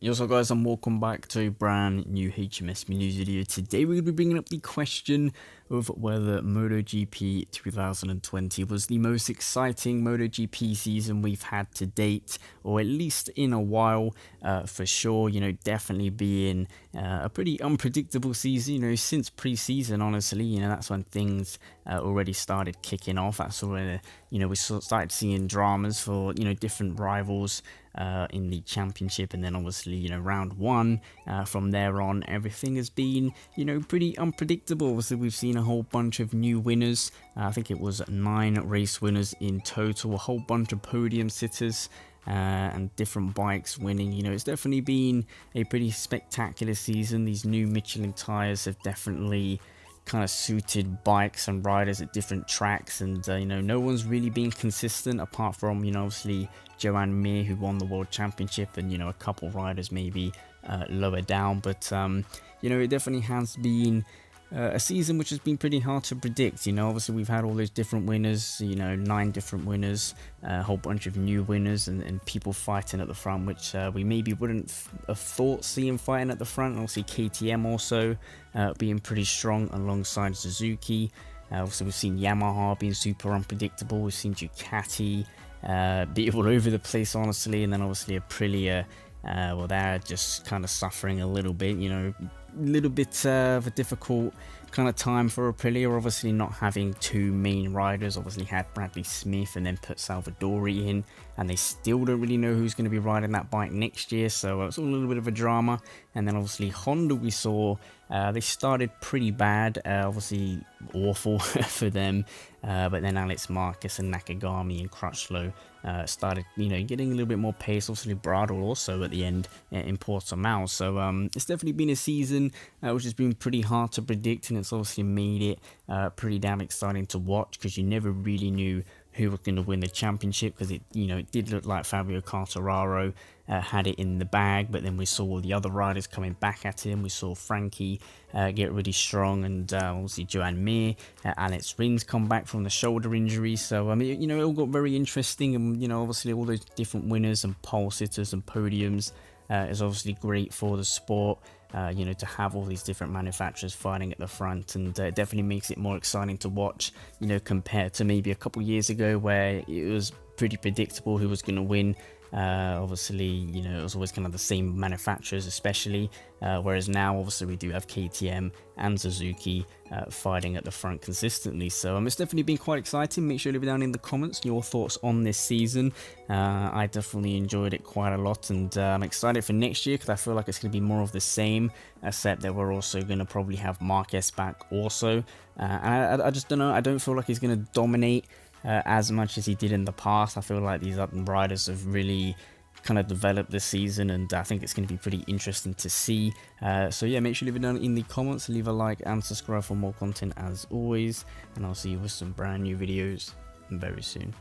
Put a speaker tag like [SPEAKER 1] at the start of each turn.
[SPEAKER 1] Yo, so guys, and welcome back to a brand new Hijomeatman news video. Today we're going to be bringing up the question of whether MotoGP 2020 was the most exciting MotoGP season we've had to date, or at least in a while, for sure. Definitely being a pretty unpredictable season, since pre-season, honestly. That's when things already started kicking off. That's when, we started seeing dramas for, different rivals in the championship, and then obviously round one, from there on everything has been pretty unpredictable. Obviously we've seen a whole bunch of new winners. I think it was 9 race winners in total, a whole bunch of podium sitters, and different bikes winning. It's definitely been a pretty spectacular season. These new Michelin tires have definitely kind of suited bikes and riders at different tracks, and no one's really been consistent apart from obviously Joan Mir, who won the world championship, and a couple riders maybe lower down, but it definitely has been a season which has been pretty hard to predict. Obviously we've had all those different winners, 9 different winners, a whole bunch of new winners, and people fighting at the front, which we maybe wouldn't have thought seeing fighting at the front. And obviously KTM also being pretty strong alongside Suzuki. Also we've seen Yamaha being super unpredictable. We've seen Ducati be all over the place, honestly, and then obviously Aprilia, well, they're just kind of suffering a little bit, little bit of a difficult kind of time for Aprilia, obviously not having 2 main riders. Obviously had Bradley Smith and then put Salvadori in, and they still don't really know who's going to be riding that bike next year, so it's all a little bit of a drama. And then obviously Honda, we saw they started pretty bad, obviously awful for them, but then Alex Marquez and Nakagami and Crutchlow started getting a little bit more pace. Obviously Bradle also at the end in Portimao. So it's definitely been a season which has been pretty hard to predict, and it's obviously made it pretty damn exciting to watch, because you never really knew who was going to win the championship, because it did look like Fabio Quartararo had it in the bag, but then we saw all the other riders coming back at him. We saw Frankie get really strong, and obviously Joan Mir, Alex Rins come back from the shoulder injury. So I mean, it all got very interesting, and obviously all those different winners and pole sitters and podiums is obviously great for the sport. To have all these different manufacturers fighting at the front, and it definitely makes it more exciting to watch, compared to maybe a couple years ago where it was pretty predictable who was going to win. Obviously, it was always kind of the same manufacturers, especially, whereas now obviously we do have KTM and Suzuki fighting at the front consistently. So it's definitely been quite exciting. Make sure to leave it down in the comments your thoughts on this season. I definitely enjoyed it quite a lot, and I'm excited for next year, because I feel like it's going to be more of the same, except that we're also going to probably have Marquez back also, and I just don't know. I don't feel like he's going to dominate as much as he did in the past. I feel like these other riders have really kind of developed this season, and I think it's going to be pretty interesting to see. So yeah, make sure to leave it down in the comments, leave a like and subscribe for more content as always, and I'll see you with some brand new videos very soon.